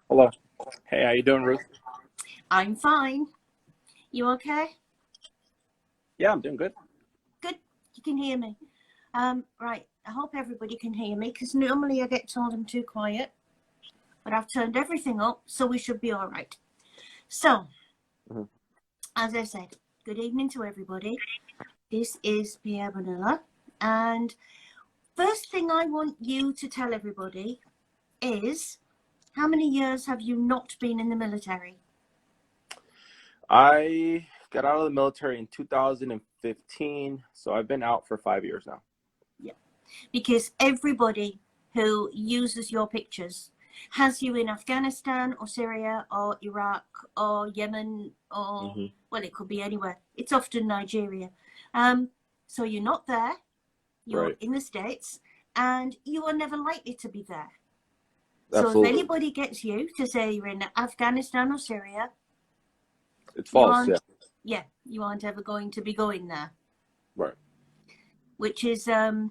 Hello. Hey, how you doing, Ruth? I'm fine. You okay? Yeah, I'm doing good. Good. You can hear me. Right. I hope everybody can hear me because normally I get told I'm too quiet, but I've turned everything up, so we should be all right. So, Mhm. as I said, good evening to everybody. This is Pierre Bonilla, and first thing I want you to tell everybody is how many years have you not been in the military? I got out of the military in 2015, so I've been out for 5 years now. Yeah, because everybody who uses your pictures has you in Afghanistan or Syria or Iraq or Yemen or, well, it could be anywhere. It's often Nigeria. So you're not there, you're Right. in the States, and you are never likely to be there. So if Absolutely. anybody gets you to say you're in Afghanistan or Syria, It's you false, aren't, yeah. you aren't ever going to be going there, Right. which is a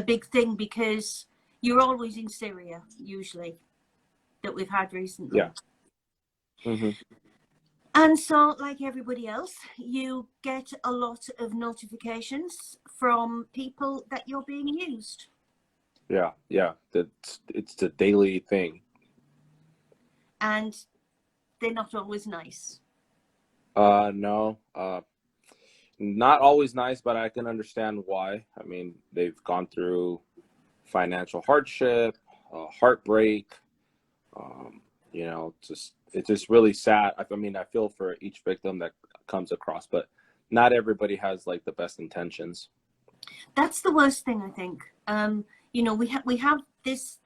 big thing because you're always in Syria usually that we've had recently. Yeah. hmm And so, like everybody else, you get a lot of notifications from people that you're being used. Yeah, yeah. It's the daily thing. And they're not always nice. No. Not always nice, but I can understand why. I mean, they've gone through financial hardship, heartbreak. Um, it's just really sad. I mean, I feel for each victim that comes across, but not everybody has like the best intentions. That's the worst thing, I think. We have this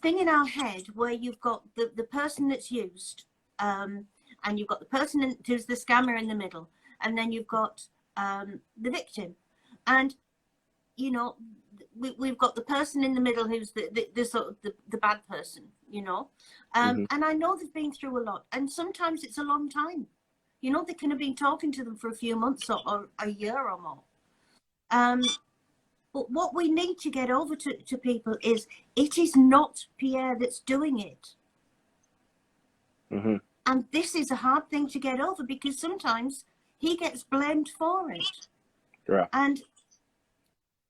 thing in our head where you've got the person that's used, and you've got the person who's the scammer in the middle, and then you've got the victim, and we've got the person in the middle who's the sort of the bad person, hmm and I know they've been through a lot, and sometimes it's a long time. They can have been talking to them for a few months or a year or more. But what we need to get over to people is it is not Pierre that's doing it. hmm And this is a hard thing to get over because sometimes he gets blamed for it. Yeah. And,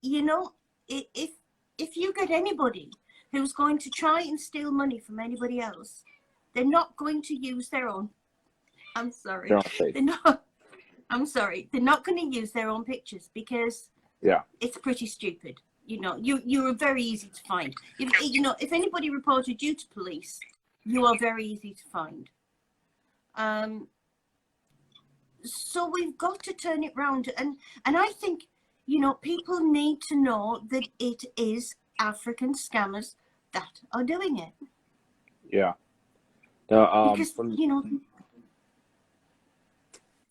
if you get anybody who's going to try and steal money from anybody else, they're not going to use their own. I'm sorry. They're on faith. They're not. I'm sorry. They're not going to use their own pictures because Yeah. it's pretty stupid. You're very easy to find. If anybody reported you to police, you are very easy to find. So we've got to turn it round, and I think people need to know that it is African scammers that are doing it. Yeah. Now, Because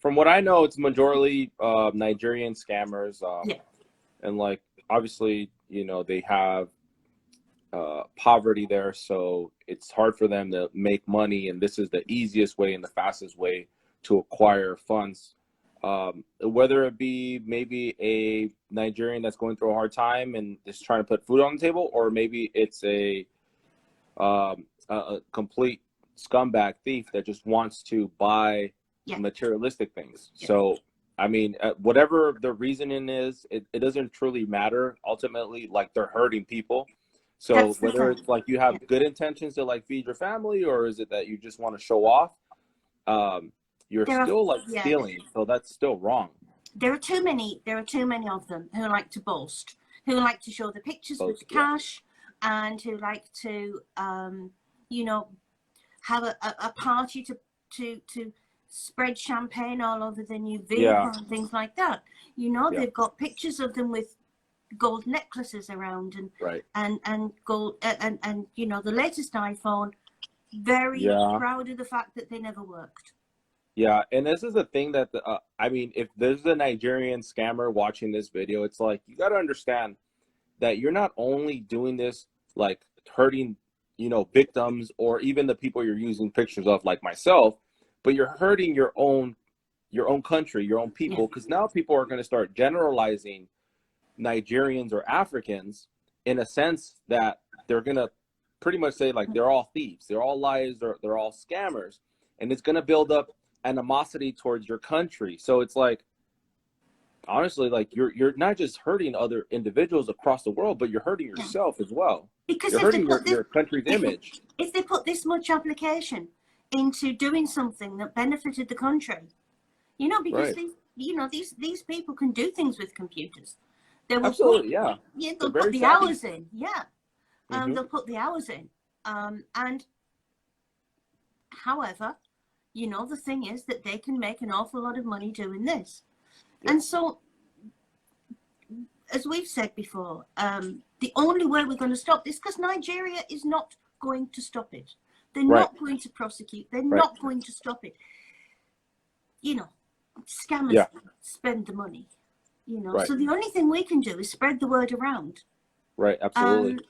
from what I know, it's majority Nigerian scammers. Yeah. And like obviously, they have poverty there, so it's hard for them to make money, and this is the easiest way and the fastest way to acquire funds. Whether it be maybe a Nigerian that's going through a hard time and is trying to put food on the table, or maybe it's a complete scumbag thief that just wants to buy materialistic things. Yeah. So, I mean, whatever the reasoning is, it doesn't truly matter. Ultimately, like, they're hurting people. So whether it's like you have good intentions to like feed your family, or is it that you just want to show off, you're still like stealing. So that's still wrong. There are too many of them who like to boast, who like to show the pictures with the cash, and who like to have a party to spread champagne all over the new vehicle and things like that. They've got pictures of them with gold necklaces around and gold and the latest iPhone. Very proud of the fact that they never worked. Yeah, and this is the thing that I mean, if there's a Nigerian scammer watching this video, it's like you got to understand that you're not only doing this like hurting, victims or even the people you're using pictures of, like myself, but you're hurting your own country, your own people, because now people are going to start generalizing Nigerians or Africans in a sense that they're gonna pretty much say like they're all thieves, they're all liars, they're all scammers, and it's gonna build up animosity towards your country. So it's like, honestly, like you're not just hurting other individuals across the world, but you're hurting yourself as well. Because you're hurting your country's image. If they put this much application into doing something that benefited the country, you know, because these people can do things with computers. They will absolutely, yeah. They'll put the hours in, they'll put the hours in, and however, you know, the thing is that they can make an awful lot of money doing this. And so, as we've said before, the only way we're going to stop this, because Nigeria is not going to stop it. They're not going to prosecute. They're not going to stop it. You know, scammers spend the money. You know, so the only thing we can do is spread the word around. Right, absolutely.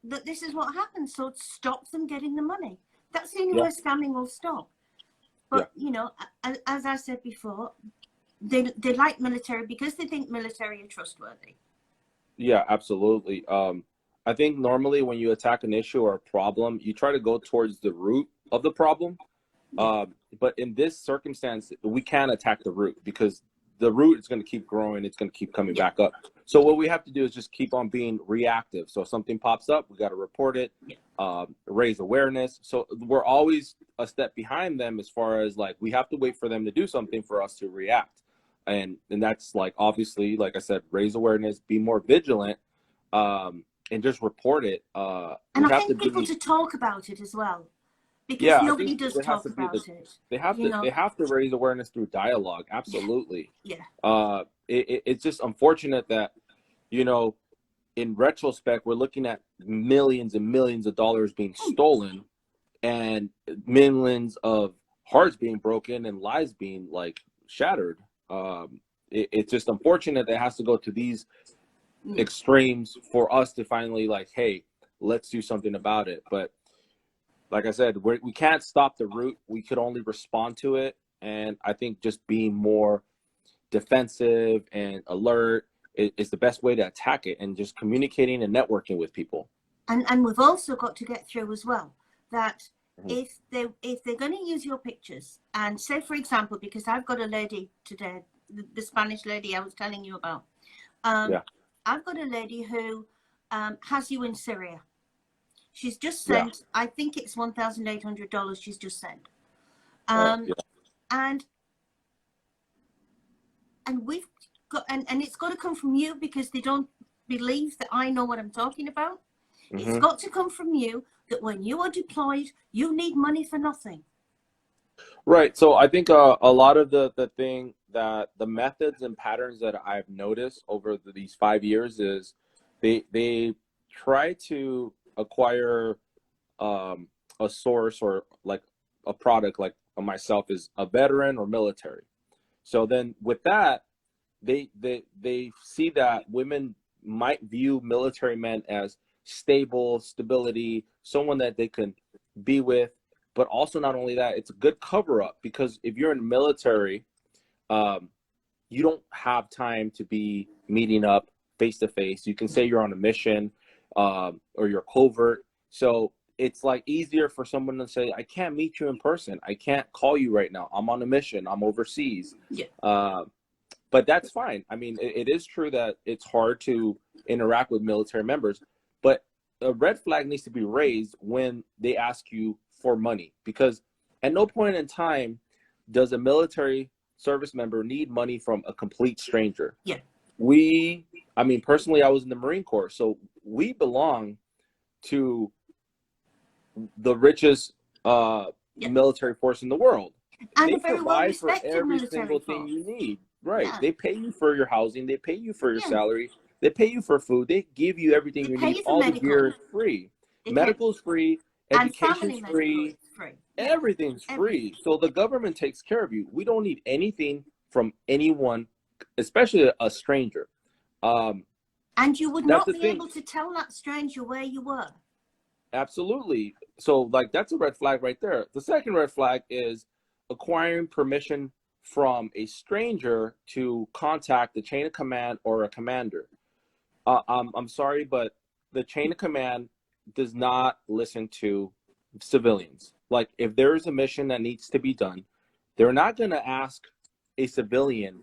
That this is what happens. So stop them getting the money. That's the only way scamming will stop. But, you know, as I said before, they like military because they think military are trustworthy. Yeah, absolutely. I think normally when you attack an issue or a problem, you try to go towards the root of the problem. But in this circumstance, we can't attack the root because the root is going to keep growing. It's going to keep coming back up. So what we have to do is just keep on being reactive. So if something pops up, we got to report it, raise awareness. So we're always a step behind them as far as like, we have to wait for them to do something for us to react. And that's like, obviously, like I said, raise awareness, be more vigilant, and just report it. And I think people to talk about it as well. Because nobody does talk about it. They have to raise awareness through dialogue. Absolutely. It's just unfortunate that, you know, in retrospect, we're looking at millions and millions of dollars being stolen and millions of hearts being broken and lives being like shattered. It's just unfortunate that it has to go to these extremes for us to finally like, hey, let's do something about it. But like I said, we can't stop the root. We could only respond to it. And I think just being more defensive and alert is the best way to attack it, and just communicating and networking with people. And we've also got to get through as well that if they're going to use your pictures, and say, for example, because I've got a lady today, the Spanish lady I was telling you about, I've got a lady who has you in Syria. She's just sent, I think it's $1,800 she's just sent. And we've got, and it's got to come from you because they don't believe that I know what I'm talking about. It's got to come from you that when you are deployed, you need money for nothing. Right. So I think a lot of the thing that the methods and patterns that I've noticed over these 5 years is they try to acquire a source or like a product like myself is a veteran or military. So then with that, they see that women might view military men as stability, someone that they can be with, but also not only that, it's a good cover up because if you're in the military, you don't have time to be meeting up face to face. You can say you're on a mission, or you're covert. So it's like easier for someone to say, I can't meet you in person. I can't call you right now. I'm on a mission. I'm overseas. But that's fine. I mean, it is true that it's hard to interact with military members, but a red flag needs to be raised when they ask you for money, because at no point in time does a military service member need money from a complete stranger. I mean, personally, I was in the Marine Corps, so we belong to the richest military force in the world. And they provide for every single thing you need. They pay you for your housing. They pay you for your salary. They pay you for food. They give you everything you need. All the gear is free. Medical is free. Education's free. Everything's free. So the government takes care of you. We don't need anything from anyone, especially a stranger. And you would not be able to tell that stranger where you were. Absolutely. So like, that's a red flag right there. The second red flag is acquiring permission from a stranger to contact the chain of command or a commander. I'm sorry, but the chain of command does not listen to civilians. Like, if there is a mission that needs to be done, they're not going to ask a civilian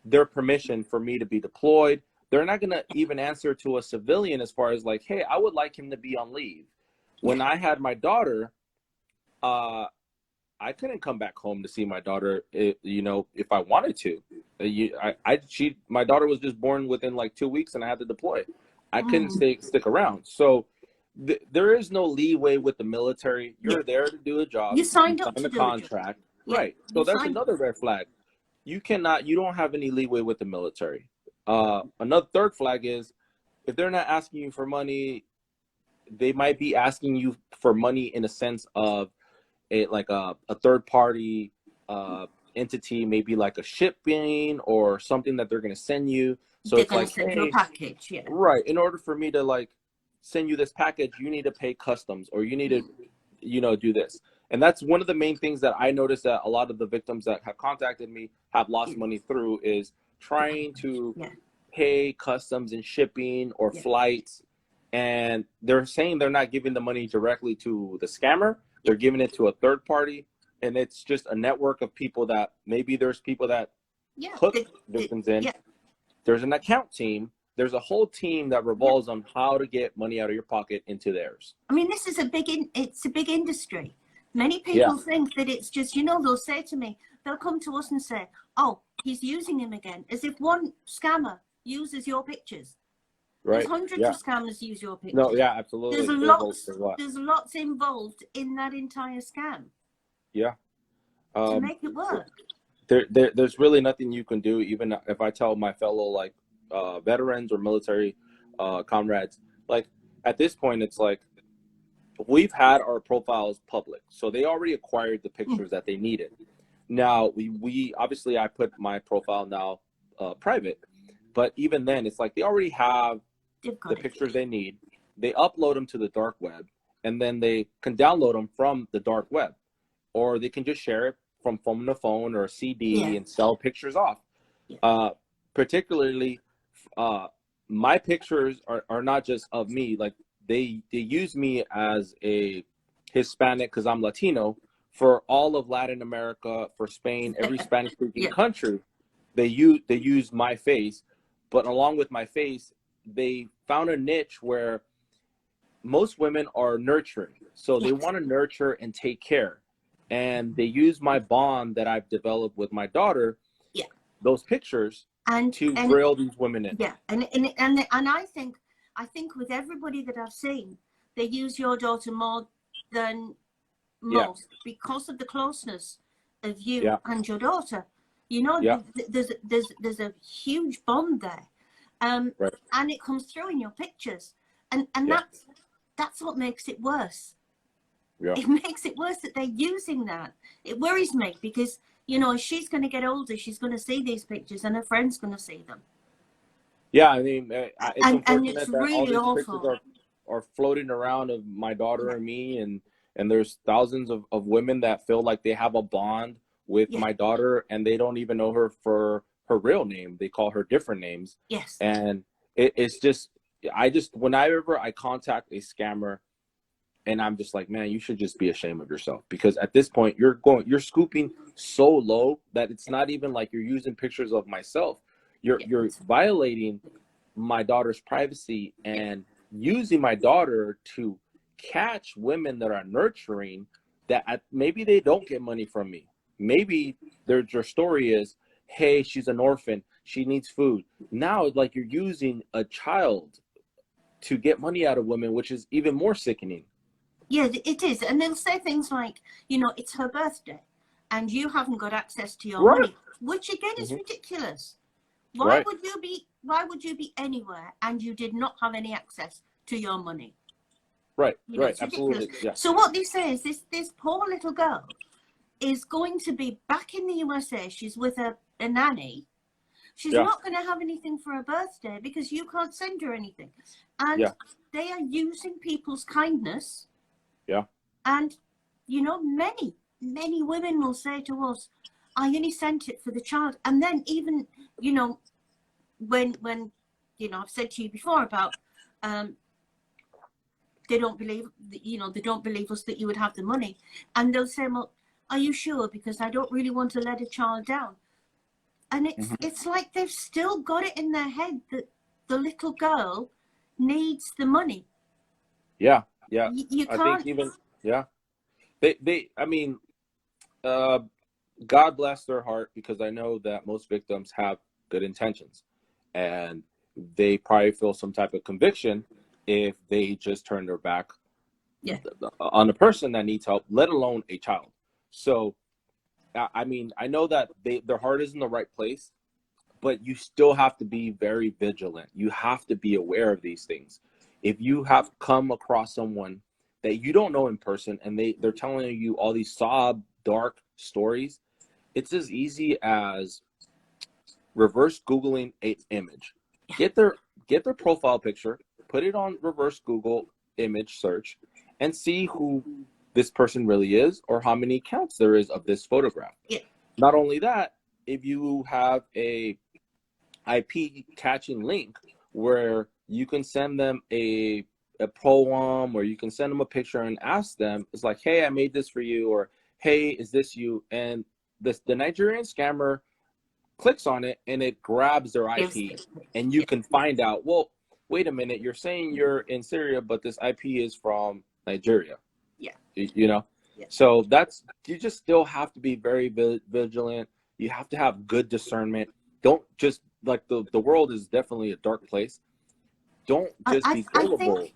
their permission for me to be deployed. They're not going to even answer to a civilian as far as like, hey, I would like him to be on leave. When I had my daughter, I couldn't come back home to see my daughter, you know, if I wanted to. My daughter was just born within like 2 weeks, and I had to deploy. I couldn't stick around. So there is no leeway with the military. You're there to do a job. You signed up to the do contract, right? So that's another red flag. You don't have any leeway with the military. Another third flag is if they're not asking you for money, they might be asking you for money in a sense of a third party entity, maybe like a shipping or something that they're going to send you. So they're it's like, send you a package, right. In order for me to like send you this package, you need to pay customs, or you need to, you know, do this. And that's one of the main things that I noticed that a lot of the victims that have contacted me have lost money through, is trying to pay customs and shipping or flights. And they're saying they're not giving the money directly to the scammer. They're giving it to a third party. And it's just a network of people that maybe there's people that hook victims in. There's an account team. There's a whole team that revolves on how to get money out of your pocket into theirs. I mean, this is it's a big industry. Many people think that it's just, you know, they'll say to me, they'll come to us and say, oh, he's using him again, as if one scammer uses your pictures. Right. There's hundreds of scammers use your pictures. No, yeah, absolutely. There's lots involved in that entire scam. Yeah. To make it work. There's really nothing you can do, even if I tell my fellow like veterans or military comrades, like at this point, it's like we've had our profiles public, so they already acquired the pictures that they needed. Now we obviously, I put my profile now private, but even then it's like they already have the pictures they need. They upload them to the dark web, and then they can download them from the dark web, or they can just share it from phone to phone or a CD and sell pictures off. Particularly, my pictures are not just of me. Like they use me as a Hispanic because I'm Latino for all of Latin America, for Spain, every Spanish speaking country. They use my face, but along with my face, they found a niche where most women are nurturing. So they want to nurture and take care. And they use my bond that I've developed with my daughter, those pictures, to reel these women in. Yeah, and I think with everybody that I've seen, they use your daughter more than most because of the closeness of you and your daughter. You know, there's a huge bond there, and it comes through in your pictures, and that's what makes it worse. Yeah. It makes it worse that they're using that. It worries me because, you know, as she's going to get older, she's going to see these pictures and her friend's going to see them. Yeah, I mean, it's unfortunate and it's that really all these awful. pictures are floating around of my daughter and me, and there's thousands of women that feel like they have a bond with my daughter, and they don't even know her for her real name. They call her different names. Yes. And it's just, whenever I contact a scammer, and I'm just like, man, you should just be ashamed of yourself, because at this point you're scooping so low that it's not even like you're using pictures of myself. You're violating my daughter's privacy and using my daughter to catch women that are nurturing, that maybe they don't get money from me. Maybe their story is, hey, she's an orphan, she needs food. Now, like, you're using a child to get money out of women, which is even more sickening. Yeah, it is. And they'll say things like, you know, it's her birthday and you haven't got access to your money, which again is ridiculous. Why would you be anywhere and you did not have any access to your money? Right, you know, absolutely. Yeah. So what they say is this poor little girl is going to be back in the USA. She's with a nanny. She's not going to have anything for her birthday because you can't send her anything. And they are using people's kindness. Yeah. And, you know, many women will say to us, I only sent it for the child. And then even, you know, when you know, I've said to you before about they don't believe, they don't believe us that you would have the money. And they'll say, well, are you sure? Because I don't really want to let a child down. And it's like they've still got it in their head that the little girl needs the money. Yeah, yeah. You can't. I think even, yeah. I mean, God bless their heart, because I know that most victims have good intentions, and they probably feel some type of conviction if they just turn their back on a person that needs help, let alone a child. So, I mean, I know that their heart is in the right place, but you still have to be very vigilant. You have to be aware of these things. If you have come across someone that you don't know in person, and they're telling you all these sob, dark stories, it's as easy as reverse Googling an image. Get their profile picture, put it on reverse Google image search, and see who this person really is, or how many accounts there is of this photograph. Yeah. Not only that, if you have a IP catching link where you can send them a poem, or you can send them a picture and ask them, it's like, hey, I made this for you, or hey, is this you? And the Nigerian scammer clicks on it, and it grabs their IP, and you can find out, well, wait a minute, you're saying you're in Syria, but this IP is from Nigeria. Yeah. You know? Yeah. So you just still have to be very vigilant. You have to have good discernment. Don't just, like, the world is definitely a dark place. Don't just be gullible.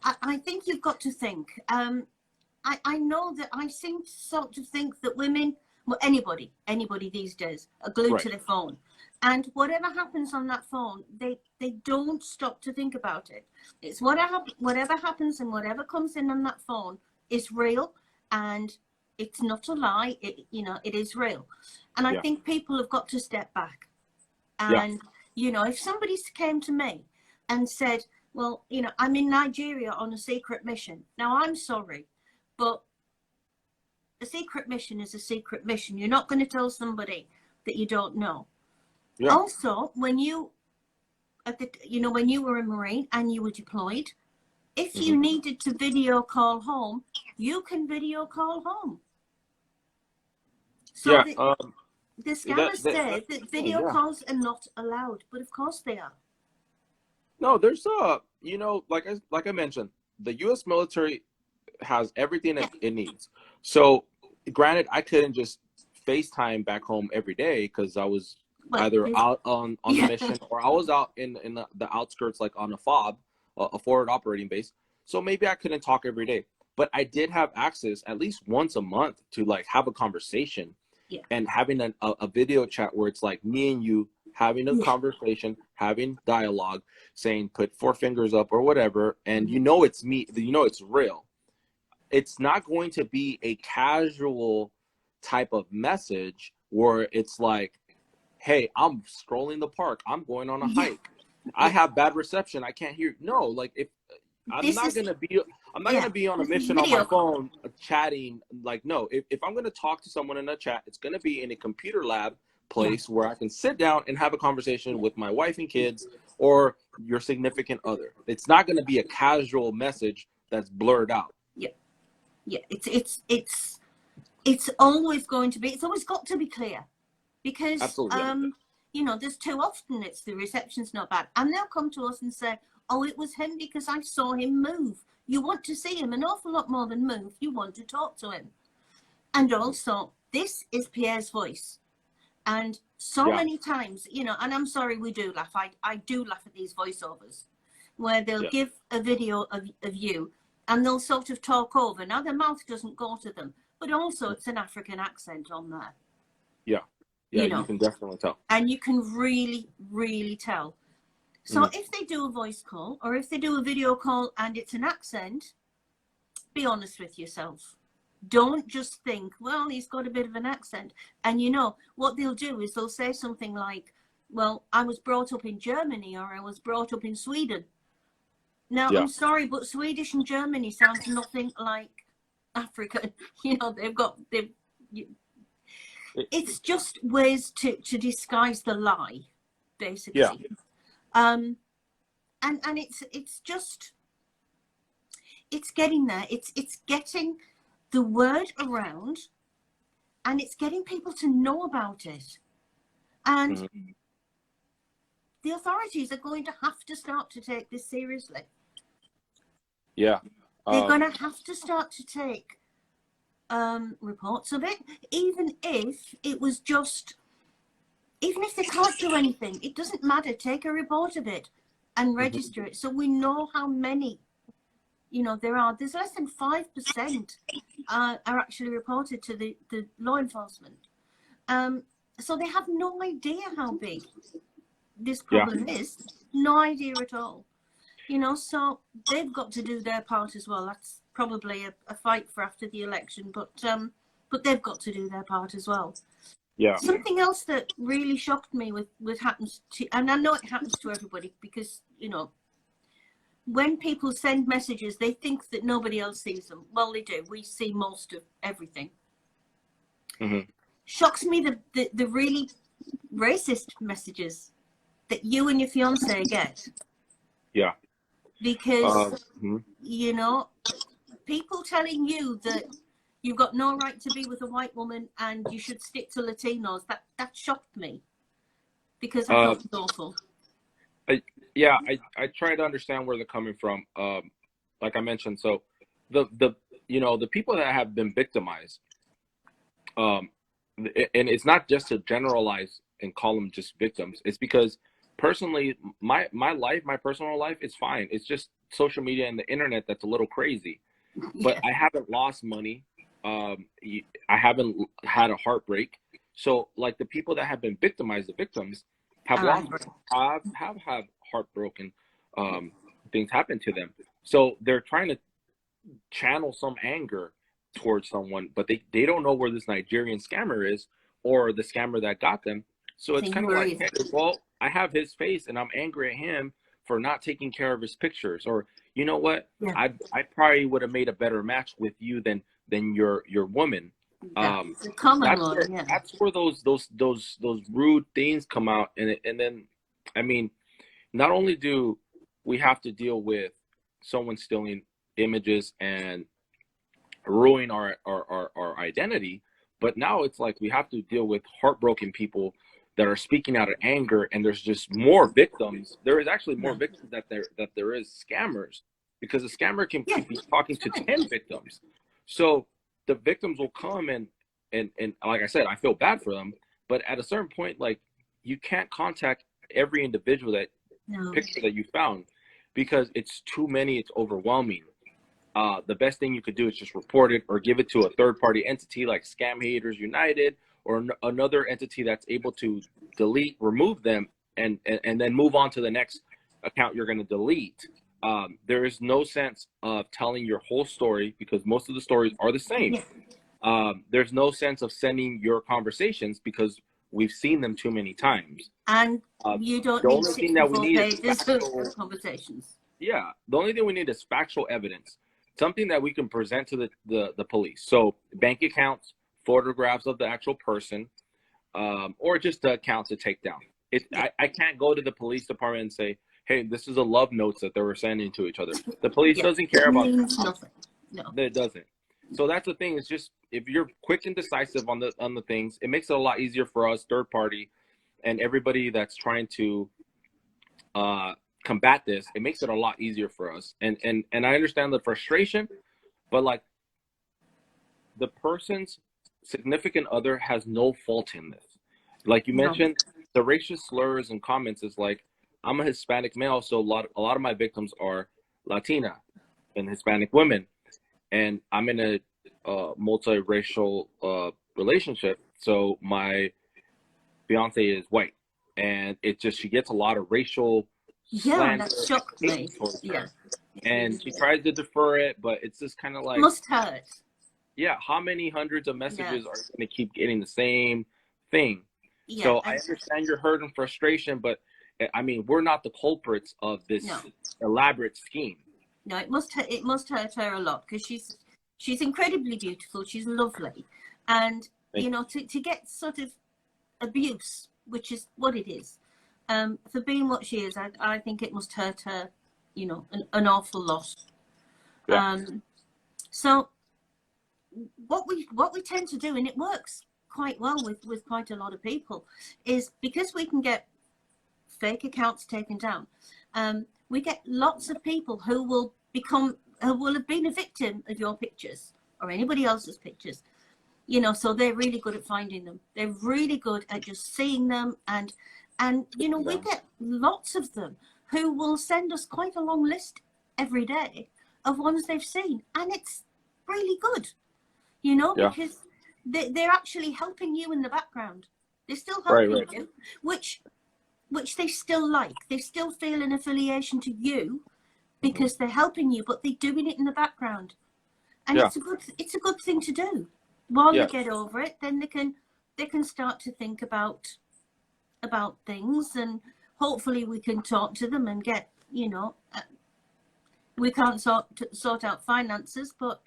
I think you've got to think. I know that I seem to sort of think that women, well, anybody these days are glued to their phone. And whatever happens on that phone, they don't stop to think about it. It's whatever happens and whatever comes in on that phone is real, and it's not a lie. It is real. And I think people have got to step back. And, if somebody came to me and said, well, I'm in Nigeria on a secret mission. Now, I'm sorry, but a secret mission is a secret mission. You're not going to tell somebody that you don't know. Yeah. Also, when you were a Marine and you were deployed, if you needed to video call home, you can video call home. So the scammers say that video calls are not allowed, but of course they are. No, there's like I mentioned, the U.S. military has everything it needs. So, granted, I couldn't just FaceTime back home every day because I was either out on the mission, or I was out in the outskirts, like on a FOB, a forward operating base. So maybe I couldn't talk every day, but I did have access at least once a month to, like, have a conversation and having a video chat where it's like me and you having a conversation, having dialogue, saying put 4 fingers up or whatever, and it's me, it's real. It's not going to be a casual type of message where it's like, hey, I'm scrolling the park, I'm going on a hike, I have bad reception, I can't hear. No, like, if I'm not gonna be on a mission on my phone chatting. Like, no, if I'm gonna talk to someone in a chat, it's gonna be in a computer lab place where I can sit down and have a conversation with my wife and kids, or your significant other. It's not gonna be a casual message that's blurred out. It's always going to be. It's always got to be clear, because there's too often it's the reception's not bad, and they'll come to us and say, oh, it was him because I saw him move. You want to see him an awful lot more than move. You want to talk to him. And also, this is Pierre's voice. And so many times, and I'm sorry, we do laugh. I do laugh at these voiceovers where they'll give a video of you and they'll sort of talk over. Now, their mouth doesn't go to them, but also it's an African accent on there. Yeah, you can definitely tell. And you can really, really tell. So if they do a voice call, or if they do a video call and it's an accent, be honest with yourself. Don't just think, well, he's got a bit of an accent. And what they'll do is they'll say something like, well, I was brought up in Germany, or I was brought up in Sweden. Now, I'm sorry, but Swedish and Germany sounds nothing like African. It's just ways to disguise the lie, basically. And it's getting there. It's getting the word around, and it's getting people to know about it. And the authorities are going to have to start to take this seriously. Yeah. They're going to have to start to take reports of it, even if it was just, even if they can't do anything, it doesn't matter. Take a report of it and register it, so we know how many, you know, there are. There's less than 5% are actually reported to the law enforcement. So they have no idea how big this problem is. No idea at all. You know, so they've got to do their part as well. That's probably a fight for after the election, but they've got to do their part as well. Yeah. Something else that really shocked me with happens to, and I know it happens to everybody, because, you know, when people send messages, they think that nobody else sees them. Well, they do. We see most of everything. Shocks me the really racist messages that you and your fiance get. Yeah. Because, you know, people telling you that you've got no right to be with a white woman and you should stick to Latinos, that shocked me, because I thought it was awful. I try to understand where they're coming from. Like I mentioned, so the you know, the people that have been victimized, and it's not just to generalize and call them just victims. It's because personally, my life, my personal life is fine. It's just social media and the internet that's a little crazy. But I haven't lost money. I haven't had a heartbreak. So like the people that have been victimized, the victims have lost, have had heartbroken things happen to them. So they're trying to channel some anger towards someone, but they don't know where this Nigerian scammer is or the scammer that got them. So it's kind of like, hey, well, I have his face and I'm angry at him for not taking care of his pictures, or you know what, I probably would have made a better match with you than your woman. That's where those rude things come out, and then I mean, not only do we have to deal with someone stealing images and ruining our identity, but now it's like we have to deal with heartbroken people that are speaking out of anger, and there's just more victims. There is actually more victims that there is scammers, because a scammer can be talking to 10 victims. So the victims will come and like I said, I feel bad for them, but at a certain point, like, you can't contact every individual picture that you found, because it's too many, it's overwhelming. The best thing you could do is just report it or give it to a third-party entity like Scam Haters United, or another entity that's able to delete, remove them, and then move on to the next account you're going to delete. There is no sense of telling your whole story, because most of the stories are the same. There's no sense of sending your conversations, because we've seen them too many times. And you don't need 64 pages of conversations. Yeah, the only thing we need is factual evidence, something that we can present to the police. So bank accounts, photographs of the actual person, or just the account to take down. I can't go to the police department and say, hey, this is a love notes that they were sending to each other. The police doesn't care about that. Nothing. No, it doesn't. So that's the thing. It's just, if you're quick and decisive on the things, it makes it a lot easier for us, third party, and everybody that's trying to combat this. It makes it a lot easier for us. And I understand the frustration, but like, the person's significant other has no fault in this. Like you mentioned, the racial slurs and comments is like, I'm a Hispanic male, so a lot of my victims are Latina and Hispanic women, and I'm in a multiracial relationship. So my fiance is white, and it just, she gets a lot of racial slander. That shocked me. And she tries to defer it, but it's just kind of like, must hurt. Yeah, how many hundreds of messages are going to keep getting the same thing? So I understand your hurt and frustration, but I mean, we're not the culprits of this elaborate scheme. No, it must hurt her a lot, because she's incredibly beautiful. She's lovely, and you know, to get sort of abuse, which is what it is, for being what she is, I think it must hurt her, you know, an awful lot. Yeah. So what we tend to do, and it works quite well with quite a lot of people, is because we can get fake accounts taken down, we get lots of people who will have been a victim of your pictures or anybody else's pictures, you know, so they're really good at finding them. They're really good at just seeing them, and you know, we get lots of them who will send us quite a long list every day of ones they've seen, and it's really good, you know, because they're actually helping you in the background. They're still helping you, which they still like. They still feel an affiliation to you because they're helping you, but they're doing it in the background, and it's a good thing to do. While they get over it, then they can start to think about things, and hopefully we can talk to them and get, you know, we can't sort out finances, but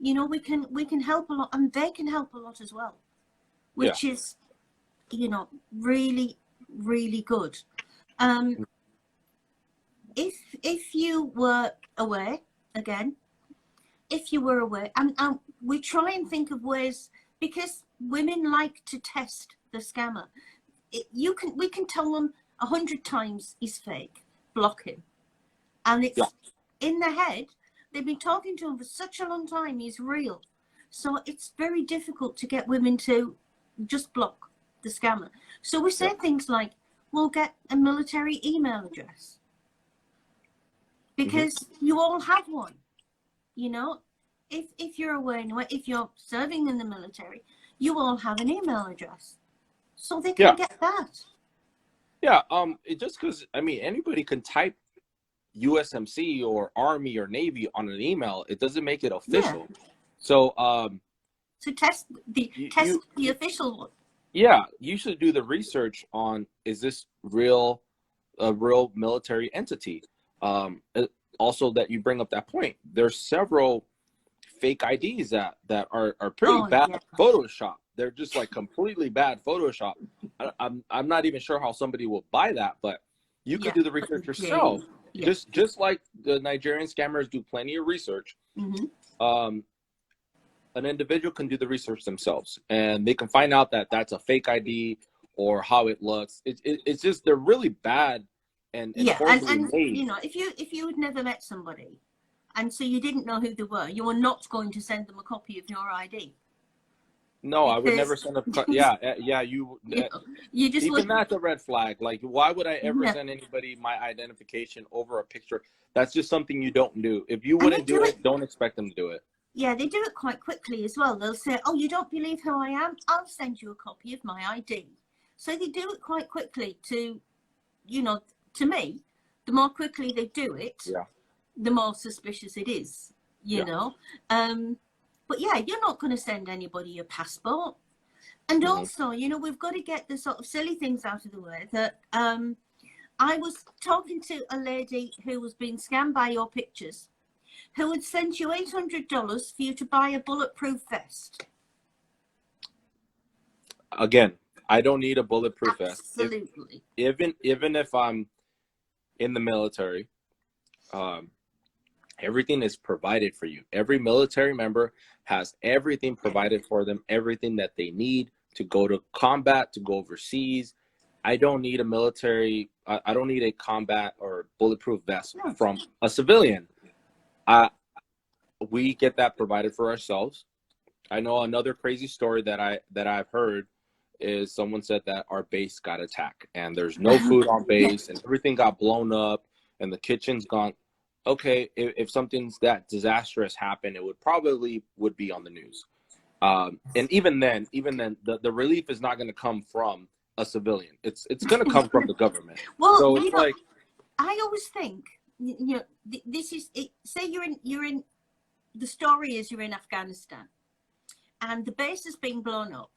you know, we can help a lot, and they can help a lot as well, which is, you know, really, really good. If you were away again, and we try and think of ways, because women like to test the scammer. We can tell them 100 times he's fake, block him, and it's in their head. They've been talking to him for such a long time, he's real. So it's very difficult to get women to just block the scammer. So we say things like, we'll get a military email address, because you all have one. You know, if you're away, if you're serving in the military, you all have an email address, so they can get that. Yeah. It just because, I mean, anybody can type USMC or Army or Navy on an email. It doesn't make it official. So test the official one. Yeah, you should do the research on, is this a real military entity? Also, that you bring up that point, there's several fake IDs that are pretty bad Photoshop. They're just like completely bad Photoshop. I'm not even sure how somebody will buy that, but you could do the research yourself. Just like the Nigerian scammers do plenty of research. An individual can do the research themselves, and they can find out that that's a fake ID or how it looks. It's just, they're really bad and horribly made. You know, if you had never met somebody, and so you didn't know who they were, you were not going to send them a copy of your ID. No, I would never send a you just even that's a red flag. Like, why would I ever send anybody my identification over a picture? That's just something you don't do. If you wouldn't do it, don't expect them to do it. Yeah, they do it quite quickly as well. They'll say, oh, you don't believe who I am? I'll send you a copy of my ID. So they do it quite quickly to, you know, to me, the more quickly they do it, the more suspicious it is, you know. But yeah, you're not going to send anybody your passport. And also, you know, we've got to get the sort of silly things out of the way. That I was talking to a lady who was being scammed by your pictures, who would send you $800 for you to buy a bulletproof vest. Again, I don't need a bulletproof vest. Absolutely. Even if I'm in the military, everything is provided for you. Every military member has everything provided for them, everything that they need to go to combat, to go overseas. I don't need a military, I don't need a combat or bulletproof vest from a civilian. We get that provided for ourselves. I know another crazy story that I've heard is someone said that our base got attacked and there's no food on base and everything got blown up and the kitchen's gone. Okay, if something's that disastrous happened, it would be on the news. And even then, the relief is not going to come from a civilian. It's going to come from the government. Well, so it's like, I always think, you know, this is it. Say you're in. The story is you're in Afghanistan, and the base is being blown up,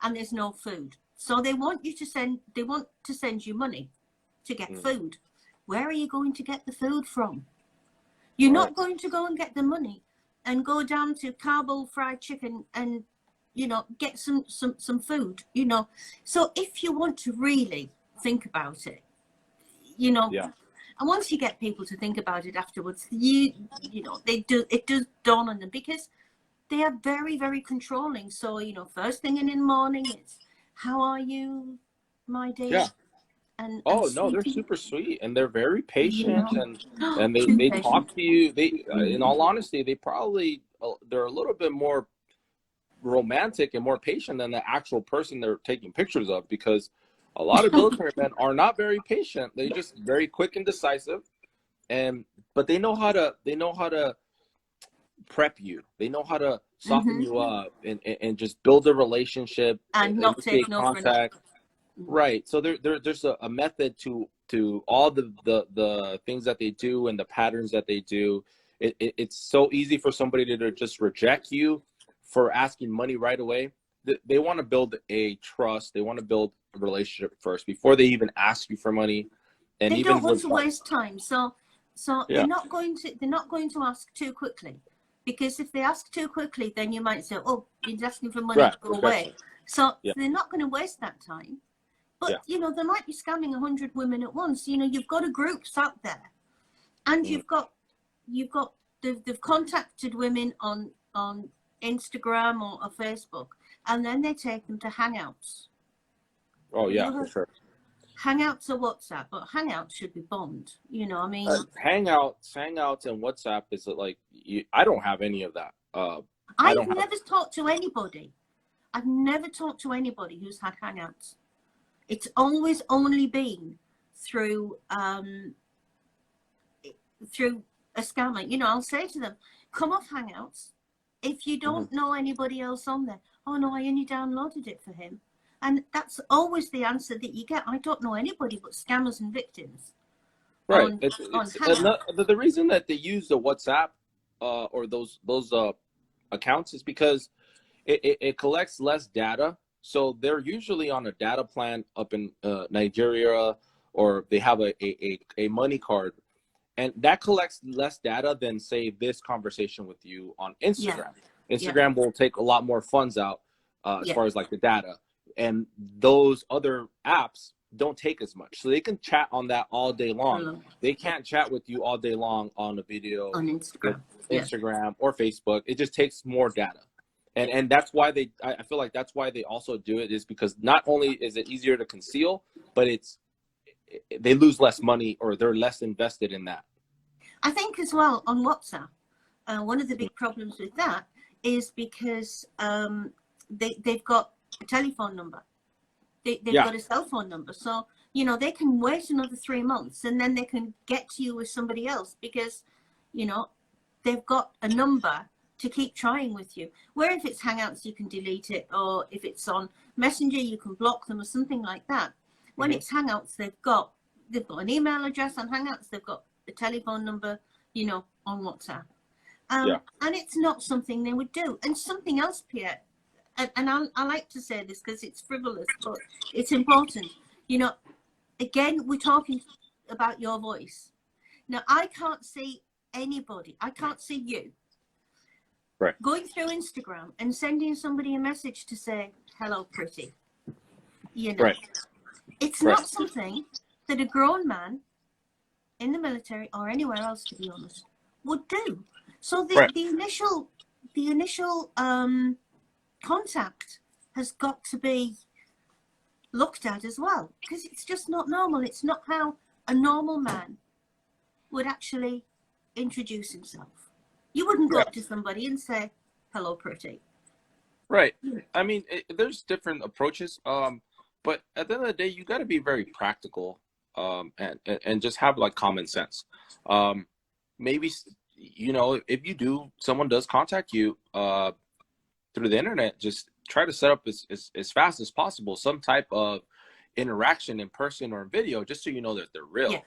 and there's no food. So they want to send you money to get food. Where are you going to get the food from? You're not going to go and get the money and go down to Kabul Fried Chicken and, you know, get some food, you know. So if you want to really think about it, you know, And once you get people to think about it afterwards, you know, it does dawn on them, because they are very, very controlling. So, you know, first thing in the morning, it's, how are you, my dear? Yeah. And No, they're super sweet, and they're very patient, you know, and they talk to you. They, in all honesty, they're a little bit more romantic and more patient than the actual person they're taking pictures of, because a lot of military men are not very patient. They're just very quick and decisive, but they know how to prep you. They know how to soften you up and just build a relationship and not take no contact. Right. So there's a method to all the things that they do and the patterns that they do. It's so easy for somebody to just reject you for asking money right away. They want to build a trust. They want to build a relationship first before they even ask you for money. And they don't want to waste time. So yeah. they're not going to ask too quickly, because if they ask too quickly, then you might say, oh, he's asking for money, right, to go away. So they're not going to waste that time. But you know, they might be scamming 100 women at once. You know, you've got a groups out there, and they've contacted women on Instagram or Facebook, and then they take them to Hangouts. Oh yeah, for sure. Hangouts or WhatsApp, but Hangouts should be bombed. You know, I mean, Hangouts and WhatsApp is like, I don't have any of that. I've never talked to anybody. I've never talked to anybody who's had Hangouts. It's always only been through a scammer. You know, I'll say to them, come off Hangouts. If you don't know anybody else on there, oh no, I only downloaded it for him. And that's always the answer that you get. I don't know anybody but scammers and victims. Right. The reason that they use the WhatsApp or those accounts is because it collects less data. So they're usually on a data plan up in Nigeria, or they have a money card, and that collects less data than, say, this conversation with you on Instagram. Instagram will take a lot more funds out as far as like the data, and those other apps don't take as much. So they can chat on that all day long. They can't chat with you all day long on a video on Instagram or Facebook. It just takes more data. And that's why I feel like that's why they also do it, is because not only is it easier to conceal, but they lose less money, or they're less invested in that. I think as well on WhatsApp, one of the big problems with that is because they've got a telephone number. They've got a cell phone number. So, you know, they can wait another 3 months and then they can get to you with somebody else, because, you know, they've got a number to keep trying with you. Where if it's Hangouts, you can delete it, or if it's on Messenger, you can block them or something like that. When it's Hangouts, they've got an email address on Hangouts, they've got a telephone number, you know, on WhatsApp. And it's not something they would do. And something else, Pierre, and I like to say this because it's frivolous, but it's important. You know, again, we're talking about your voice. Now, I can't see anybody. I can't see you going through Instagram and sending somebody a message to say, hello, pretty. You know, it's not something that a grown man in the military or anywhere else, to be honest, would do. So the initial contact has got to be looked at as well, because it's just not normal. It's not how a normal man would actually introduce himself. You wouldn't go up to somebody and say, hello, pretty. Right. I mean, there's different approaches, but at the end of the day, you got to be very practical and just have like common sense. Maybe, you know, if someone does contact you through the internet, just try to set up as fast as possible some type of interaction in person or in video, just so you know that they're real.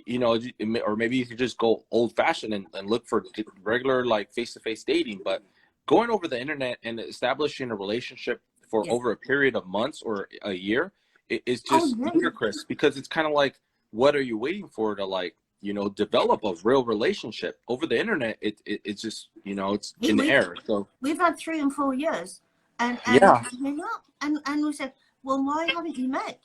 You know, or maybe you could just go old fashioned and look for regular like face-to-face dating. But going over the internet and establishing a relationship for over a period of months or a year is just ludicrous, because it's kind of like, what are you waiting for to, like, you know, develop a real relationship? Over the internet, it's just, you know, it's in the air. So we've had 3 and 4 years, and you know, and we said, well, why haven't you met?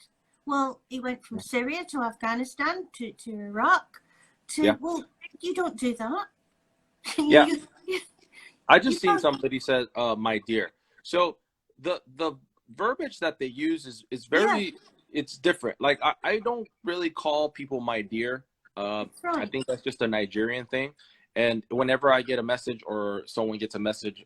Well, he went from Syria to Afghanistan to Iraq to, well, you don't do that. Yeah. I just seen can't. somebody said, my dear. So the verbiage that they use is very, it's different. Like, I don't really call people my dear. Right. I think that's just a Nigerian thing. And whenever I get a message or someone gets a message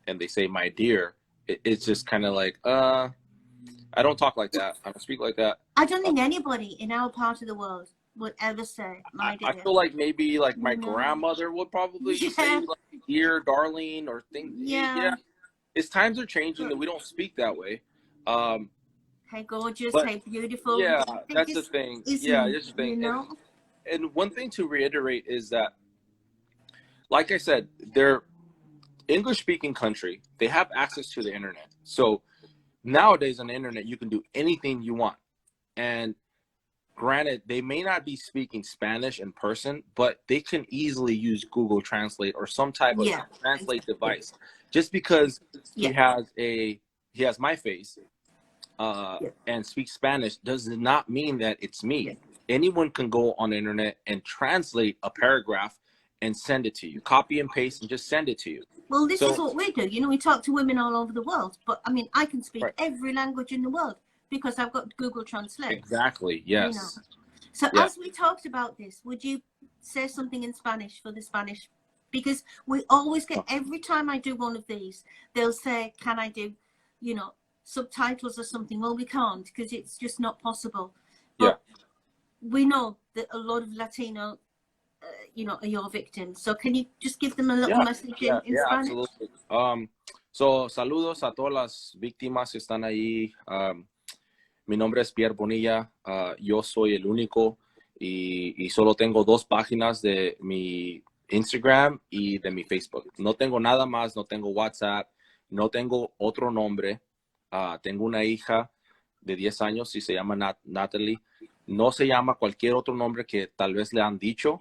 and they say my dear, it's just kind of like, I don't talk like that. I don't speak like that. I don't think anybody in our part of the world would ever say my dear. I feel like maybe like my grandmother would probably say like dear, darling, or things. Yeah. As times are changing that we don't speak that way. Hey gorgeous, but, hey beautiful. Yeah, that's the thing. Yeah, that's the thing. You know? And one thing to reiterate is that, like I said, they're English-speaking country. They have access to the internet. So nowadays on the internet, you can do anything you want. And granted, they may not be speaking Spanish in person, but they can easily use Google Translate or some type of translate device. Just because he has my face and speaks Spanish does not mean that it's me. Anyone can go on the internet and translate a paragraph and send it to you. Copy and paste and just send it to you. Well, this is what we do. You know, we talk to women all over the world, but I mean, I can speak every language in the world because I've got Google Translate. Exactly, yes. You know? So as we talked about this, would you say something in Spanish for the Spanish? Because we always get, every time I do one of these, they'll say, can I do, you know, subtitles or something? Well, we can't because it's just not possible. But we know that a lot of Latino, you know, are your victims. So can you just give them a little message in Spanish? Absolutely. So saludos a todas las víctimas que están ahí. Mi nombre es Pierre Bonilla. Yo soy el único y solo tengo 2 páginas de mi Instagram y de mi Facebook. No tengo nada más, no tengo WhatsApp, no tengo otro nombre. Tengo una hija de 10 años y se llama Natalie. No se llama cualquier otro nombre que tal vez le han dicho.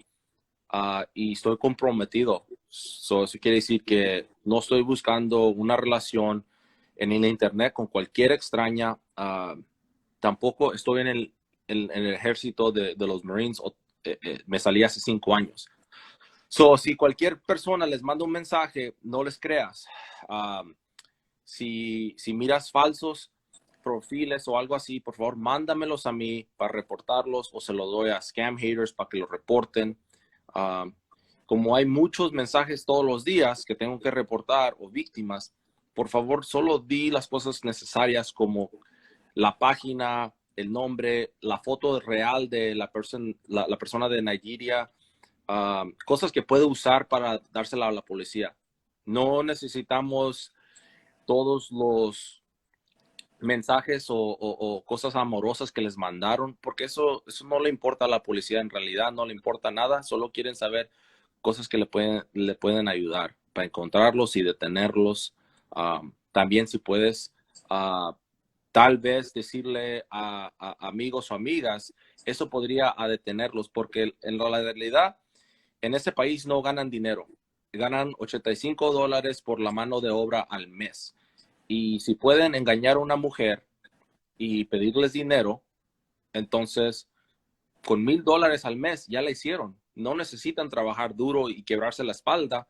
Y estoy comprometido. Eso quiere decir que no estoy buscando una relación en el internet con cualquier extraña. Tampoco estoy en el ejército de los Marines. Me salí hace 5 años. Si cualquier persona les manda un mensaje, no les creas. Si miras falsos perfiles o algo así, por favor, mándamelos a mí para reportarlos o se los doy a scam haters para que los reporten. Como hay muchos mensajes todos los días que tengo que reportar o víctimas, por favor, solo di las cosas necesarias como la página, el nombre, la foto real de la persona de Nigeria, cosas que puede usar para dársela a la policía. No necesitamos todos los mensajes o cosas amorosas que les mandaron, porque eso no le importa a la policía, en realidad no le importa nada, solo quieren saber cosas que le pueden ayudar para encontrarlos y detenerlos. También si puedes tal vez decirle a amigos o amigas, eso podría detenerlos, porque en la realidad en ese país no ganan dinero, ganan $85 por la mano de obra al mes. Y si pueden engañar a una mujer y pedirles dinero, entonces con $1,000 al mes ya la hicieron. No necesitan trabajar duro y quebrarse la espalda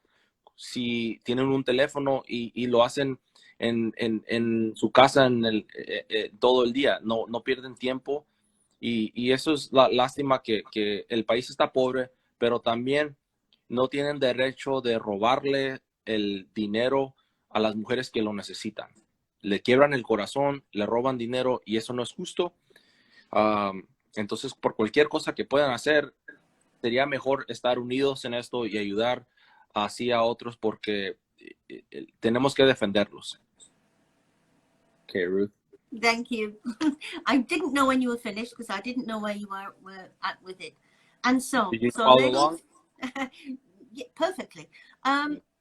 si tienen un teléfono y lo hacen en su casa todo el día. No pierden tiempo y eso es la lástima que el país está pobre, pero también no tienen derecho de robarle el dinero a las mujeres que lo necesitan. Le quiebran el corazón, le roban dinero y eso no es justo. Entonces, por cualquier cosa que puedan hacer, sería mejor estar unidos en esto y ayudar así a otros porque tenemos que defenderlos. Okay, Ruth. Thank you. I didn't know when you were finished because I didn't know where you were at with it. And so, did you follow along? Yeah, perfectly.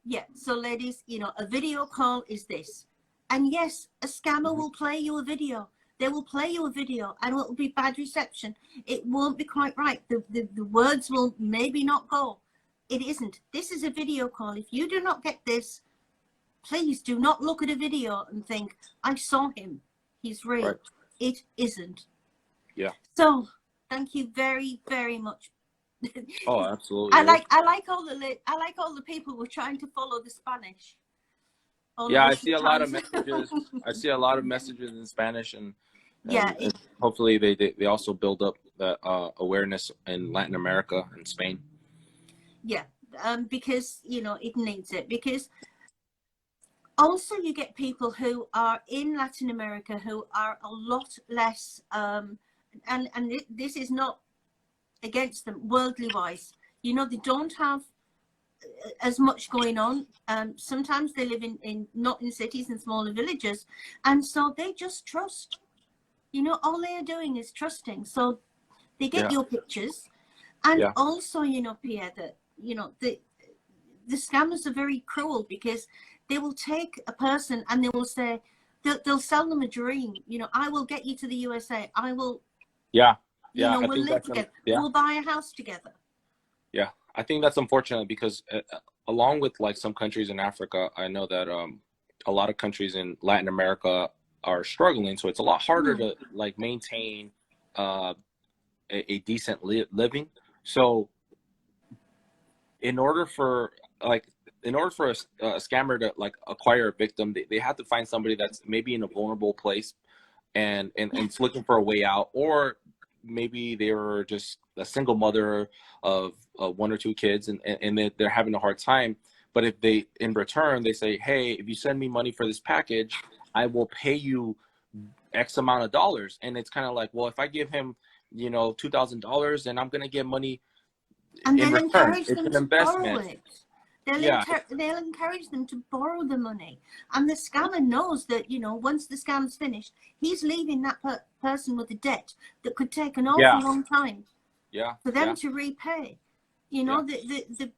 Yeah, so ladies, you know, a video call is this. And yes, a scammer will play you a video. They will play you a video and it will be bad reception. It won't be quite right. The words will maybe not go. It isn't. This is a video call. If you do not get this, please do not look at a video and think, I saw him. He's real. Right. it isn't. Yeah. So thank you very, very much. Oh, absolutely. I like all the people who are trying to follow the Spanish. Yeah, I see a lot of messages. I see a lot of messages in Spanish, and hopefully they also build up the awareness in Latin America and Spain. Yeah, because it needs it. Because also you get people who are in Latin America who are a lot less, and this is not against them worldly wise. They don't have as much going on. Sometimes they live in not in cities, in smaller villages, and so they just trust. All they are doing is trusting. So they get your pictures, and also Pierre, that the scammers are very cruel, because they will take a person and they will say they'll sell them a dream. I will get you to the USA. I will. We'll live together. We'll buy a house together. Yeah, I think that's unfortunate, because along with like some countries in Africa, I know that a lot of countries in Latin America are struggling. So it's a lot harder to like maintain a decent living. So in order for a scammer to like acquire a victim, they have to find somebody that's maybe in a vulnerable place and it's looking for a way out, or maybe they were just a single mother of 1 or 2 kids, and they're having a hard time. But if they, in return, they say, hey, if you send me money for this package, I will pay you X amount of dollars. And it's kind of like, well, if I give him, $2,000, then I'm going to get money and in they'll return. encourage It's them an to investment. borrow it. They'll encourage them to borrow the money. And the scammer knows that, once the scam's finished, he's leaving that person with a debt that could take an awful long time for them to repay. The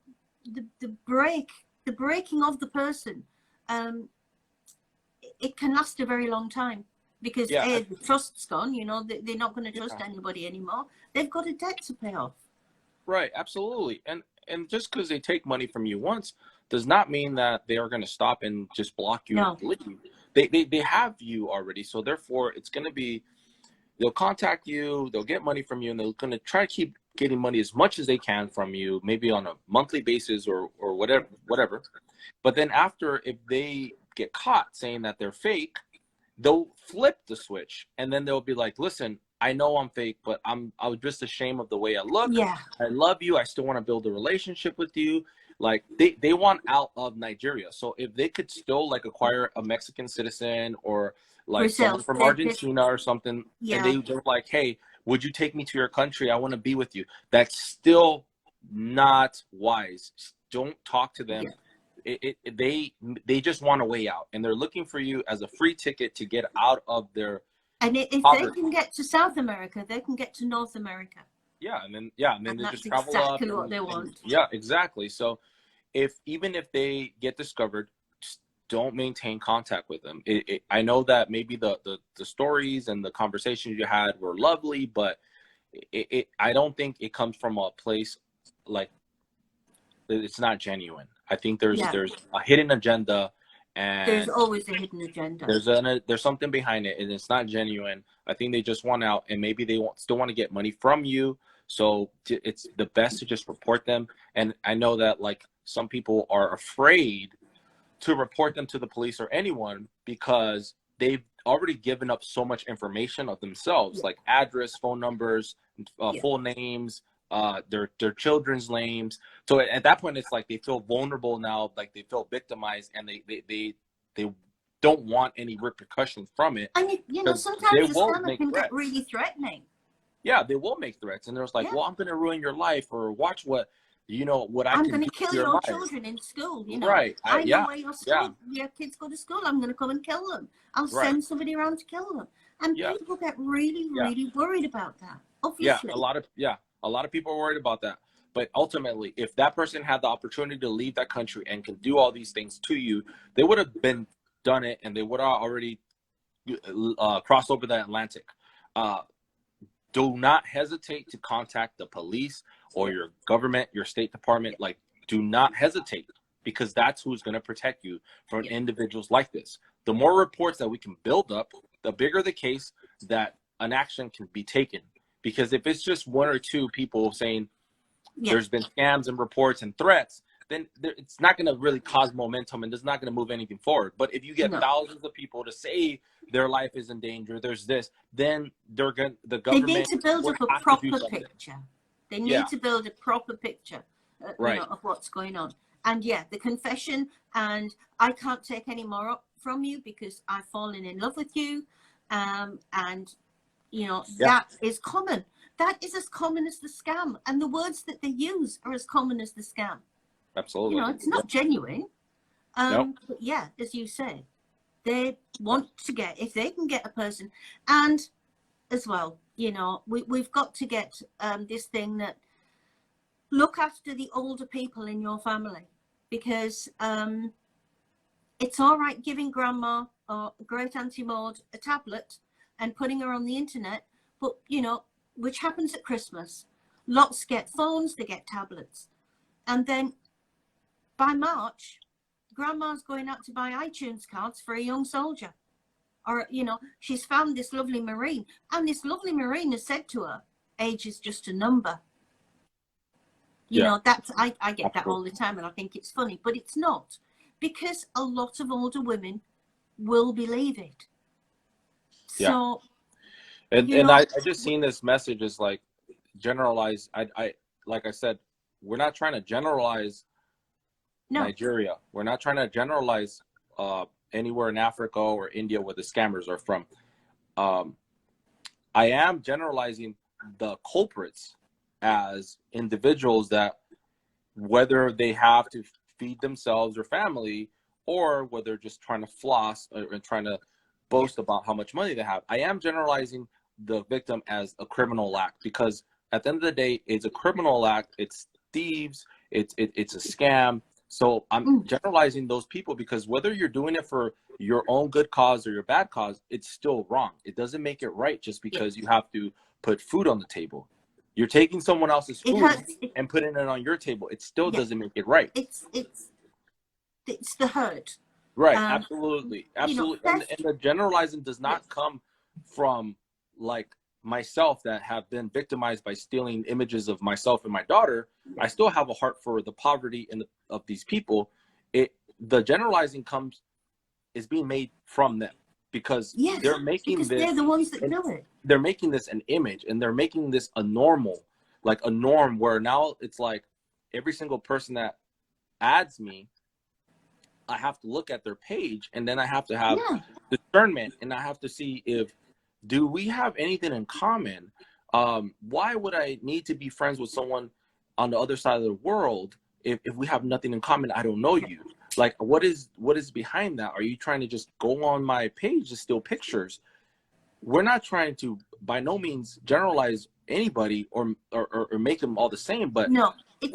breaking of the person, it can last a very long time, because the trust's gone. They're not going to trust anybody anymore. They've got a debt to pay off. Right, absolutely. And just because they take money from you once does not mean that they are going to stop and just block you and leave. They have you already, so therefore it's going to be, they'll contact you, they'll get money from you, and they're going to try to keep getting money as much as they can from you, maybe on a monthly basis or whatever. But then after, if they get caught saying that they're fake, they'll flip the switch, and then they'll be like, listen, I know I'm fake, but I was just ashamed of the way I look. Yeah. I love you. I still want to build a relationship with you. Like they want out of Nigeria. So if they could still like acquire a Mexican citizen or like someone from Argentina or something, and they're like, hey, would you take me to your country? I want to be with you. That's still not wise. Don't talk to them. They just want a way out, and they're looking for you as a free ticket to get out of their. And if they can get to South America, they can get to North America. And then they just travel up. Exactly what they want. Exactly. So even if they get discovered, just don't maintain contact with them. I know that maybe the stories and the conversations you had were lovely, but I don't think it comes from a place like it's not genuine. I think there's a hidden agenda. And there's always a hidden agenda. There's something behind it, and it's not genuine. I think they just want out, and maybe they still want to get money from you. So it's the best to just report them. And I know that like some people are afraid to report them to the police or anyone, because they've already given up so much information of themselves, like address, phone numbers, full names, their children's names. So at that point, it's like they feel vulnerable now, like they feel victimized, and they don't want any repercussions from it. And sometimes the scammer can get really threatening. Yeah, they will make threats, and there's like, well, I'm going to ruin your life, or watch what I'm going to kill your children in school. Right. I know where your kids go to school. I'm going to come and kill them. I'll send somebody around to kill them. And people get really, really worried about that. Obviously. A lot of people are worried about that. But ultimately, if that person had the opportunity to leave that country and can do all these things to you, they would have done it, and they would have already crossed over the Atlantic. Do not hesitate to contact the police or your government, your State Department. Like, do not hesitate, because that's who's going to protect you from individuals like this. The more reports that we can build up, the bigger the case, that an action can be taken. Because if it's just one or two people saying there's been scams and reports and threats, then it's not going to really cause momentum and it's not going to move anything forward. But if you get thousands of people to say their life is in danger, there's this, then the government, they need to build up a proper picture. They need to build a proper picture of what's going on. And the confession, and I can't take any more from you because I've fallen in love with you. And that is common. That is as common as the scam. And the words that they use are as common as the scam. Absolutely. It's not genuine. But as you say, they want to get, if they can get a person, and as well, we've got to get this thing that look after the older people in your family, because it's all right giving grandma or great auntie Maud a tablet and putting her on the internet, but which happens at Christmas. Lots get phones, they get tablets, and then by March, grandma's going out to buy iTunes cards for a young soldier, or she's found this lovely Marine, and this lovely Marine has said to her, age is just a number. That's I get that all the time, and I think it's funny, but it's not, because a lot of older women will believe it. So, and I just seen this message as like generalize. I like I said, we're not trying to generalize Nigeria. We're not trying to generalize anywhere in Africa or India where the scammers are from. I am generalizing the culprits as individuals that, whether they have to feed themselves or family, or whether they're just trying to floss and trying to boast about how much money they have. I am generalizing the victim as a criminal act, because at the end of the day, it's a criminal act. It's thieves. It's a scam. So I'm generalizing those people, because whether you're doing it for your own good cause or your bad cause, it's still wrong. It doesn't make it right just because you have to put food on the table. You're taking someone else's food and putting it on your table. It still doesn't make it right. It's the hurt. Right. Absolutely. And the generalizing does not come from like myself, that have been victimized by stealing images of myself and my daughter. I still have a heart for the poverty of these people. The generalizing is being made from them, because they're making this. They're the ones that do it. They're making this an image, and they're making this a norm, where now it's like every single person that adds me, I have to look at their page, and then I have to have discernment, and I have to see do we have anything in common? Why would I need to be friends with someone on the other side of the world if we have nothing in common? I don't know you. Like, what is behind that? Are you trying to just go on my page to steal pictures? We're not trying to, by no means, generalize anybody or make them all the same, but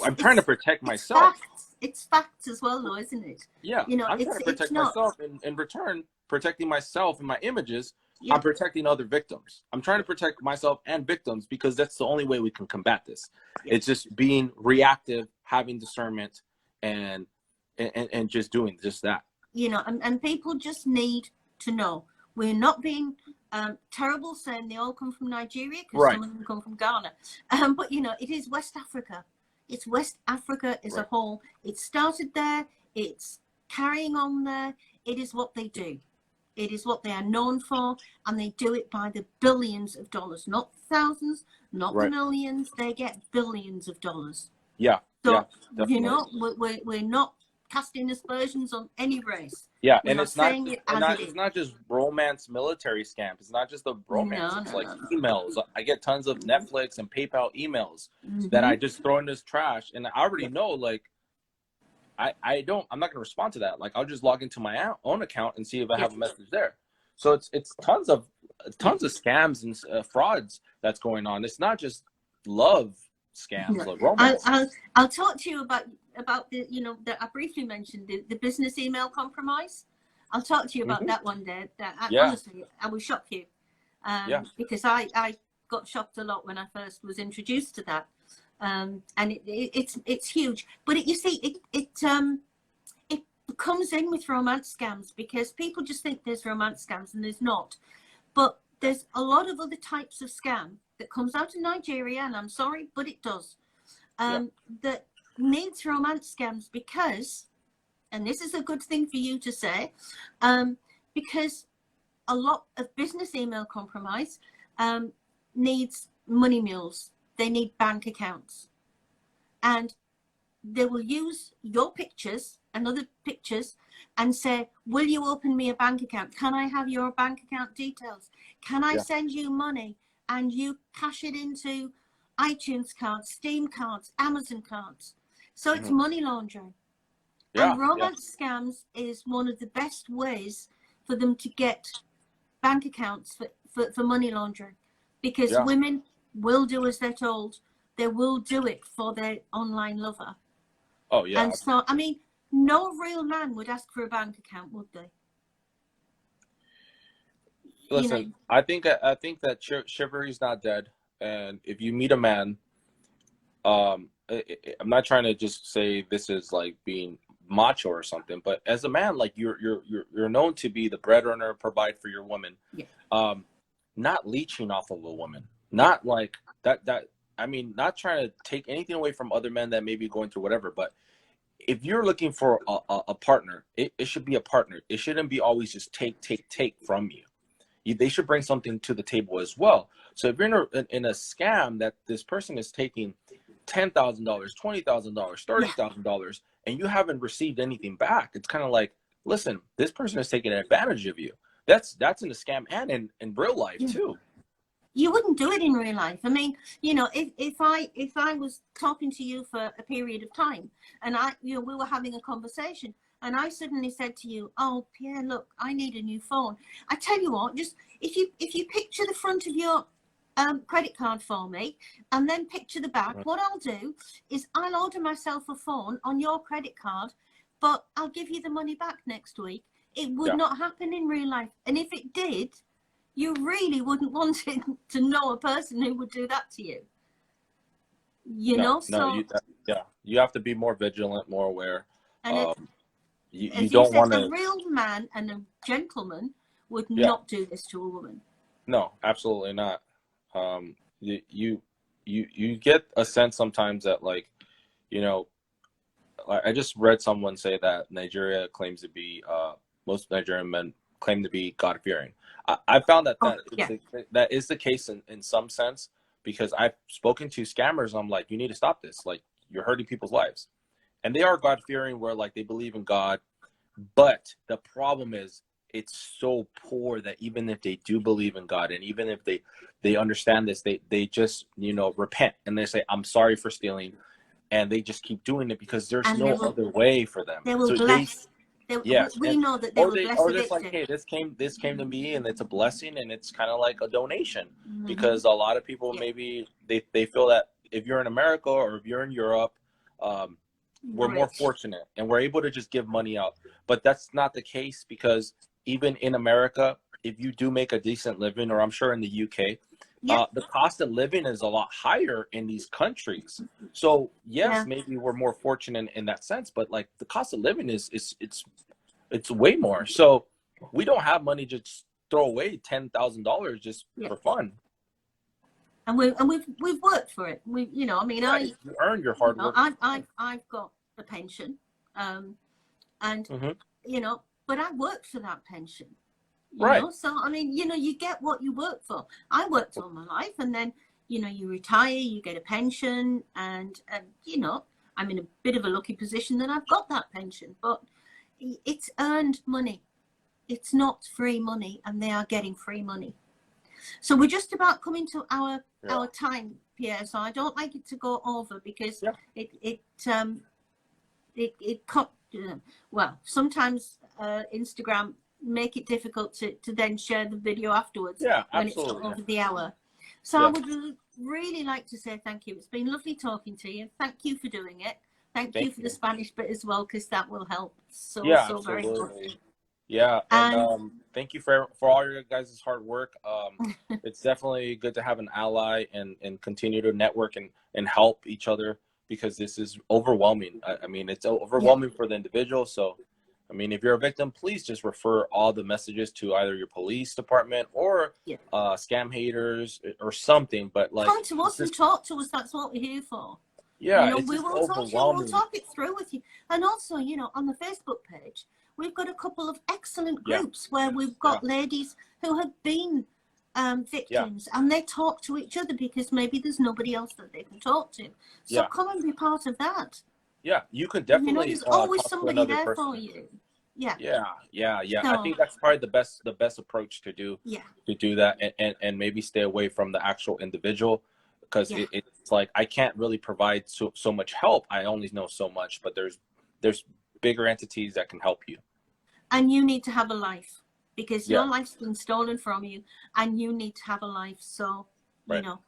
I'm trying to protect myself. It's facts as well, though, isn't it? Yeah, I'm trying to protect myself, and in return, protecting myself and my images, I'm protecting other victims. I'm trying to protect myself and victims, because that's the only way we can combat this. It's just being reactive, having discernment, and just doing just that. And people just need to know. We're not being terrible saying they all come from Nigeria, because some of them come from Ghana. But it is West Africa. It's West Africa as a whole. It started there. It's carrying on there. It is what they do. It is what they are known for, and they do it by the billions of dollars, not thousands, not the millions. They get billions of dollars. Yeah. So we're not casting aspersions on any race. Yeah, and it's not just romance military scams. It's not just the romance. It's like emails. I get tons of Netflix and PayPal emails that I just throw in this trash, and I already know, like, I'm not going to respond to that. Like, I'll just log into my own account and see if I have a message there. So it's tons of scams and frauds that's going on. It's not just love scams, like romance. I'll talk to you about the that I briefly mentioned, the business email compromise. I'll talk to you about that one day. Honestly, I will shock you, because I got shocked a lot when I first was introduced to that. And it's huge, but it comes in with romance scams, because people just think there's romance scams, and there's not. But there's a lot of other types of scam that comes out of Nigeria, and I'm sorry, but it does, that needs romance scams because, and this is a good thing for you to say, because a lot of business email compromise needs money mules. They need bank accounts. And they will use your pictures and other pictures and say, will you open me a bank account? Can I have your bank account details? Can I send you money and you cash it into iTunes cards, Steam cards, Amazon cards? So it's money laundering. And romance scams is one of the best ways for them to get bank accounts for money laundering, because women will do as they're told. They will do it for their online lover. Oh, yeah. And so, I mean, no real man would ask for a bank account, would they? Listen, you know, I think that chivalry's not dead. And if you meet a man, I'm not trying to just say this is like being macho or something, but as a man, like you're known to be the breadwinner, provide for your woman, not leeching off of a woman, not like that. I mean, not trying to take anything away from other men that may be going through whatever, but if you're looking for a partner, it should be a partner. It shouldn't be always just take from you. They should bring something to the table as well. So if you're in a scam that this person is taking $10,000, $20,000, $30,000, and you haven't received anything back, it's kind of like, listen, this person is taking advantage of you. That's in a scam and in real life too. You wouldn't do it in real life. I mean, you know, if I was talking to you for a period of time and we were having a conversation and I suddenly said to you, oh, Pierre, look, I need a new phone. I tell you what, just if you picture the front of your credit card for me and then picture the back, what I'll do is I'll order myself a phone on your credit card, but I'll give you the money back next week. It would not happen in real life. And if it did, you really wouldn't want to know a person who would do that to you. You know, so you have to be more vigilant, more aware. And you don't want to. A real man and a gentleman would not do this to a woman. No, absolutely not. You get a sense sometimes that, like, you know, I just read someone say that Nigeria claims to be most Nigerian men claim to be God-fearing. I found that is the case in some sense, because I've spoken to scammers. I'm like, you need to stop this. Like, you're hurting people's lives. And they are God-fearing, where like they believe in God. But the problem is it's so poor that even if they do believe in God, and even if they understand this, they just, you know, repent and they say, I'm sorry for stealing. And they just keep doing it because there's no other way for them. They will bless. We know that they will bless the victim. Like, hey, this came to me, and it's a blessing, and it's kind of like a donation, because a lot of people maybe they feel that if you're in America or if you're in Europe, we're more fortunate and we're able to just give money out. But that's not the case, because even in America, if you do make a decent living, or I'm sure in the UK, the cost of living is a lot higher in these countries. So yes, maybe we're more fortunate in that sense, but like the cost of living is it's way more. So we don't have money to just throw away $10,000 just for fun. And we've worked for it. You earned your hard work. I've got a pension, and you know, but I worked for that pension. You know? So, I mean, you know, you get what you work for. I worked all my life, and then, you know, you retire, you get a pension, and you know, I'm in a bit of a lucky position that I've got that pension, but it's earned money. It's not free money, and they are getting free money. So we're just about coming to our time, Pierre. So I don't like it to go over, because well, sometimes Instagram make it difficult to then share the video afterwards when it's over the hour. So I would really like to say thank you. It's been lovely talking to you. Thank you for doing it. Thank you for the Spanish bit as well, because that will help so very much. Yeah, and thank you for all your guys' hard work. It's definitely good to have an ally and continue to network and help each other, because this is overwhelming. I mean, it's overwhelming for the individual. So I mean, if you're a victim, please just refer all the messages to either your police department or scam haters or something. But like, come to us and talk to us. That's what we're here for. Yeah, you know, it's we just will talk to you. overwhelming. We'll talk it through with you. And also, you know, on the Facebook page, we've got a couple of excellent groups where we've got ladies who have been victims, and they talk to each other because maybe there's nobody else that they can talk to. So come and be part of that. Yeah, you can definitely. You know, there's always somebody there for you. Yeah. So, I think that's probably the best approach to do. To do that, and maybe stay away from the actual individual, because it's like I can't really provide so much help. I only know so much, but there's bigger entities that can help you. And you need to have a life, because your life's been stolen from you, and you need to have a life. So you know.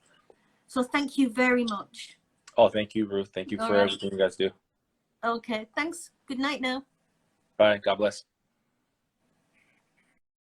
So thank you very much. Oh, thank you, Ruth. Thank you for everything you guys do. Okay, thanks. Good night now. Bye. God bless.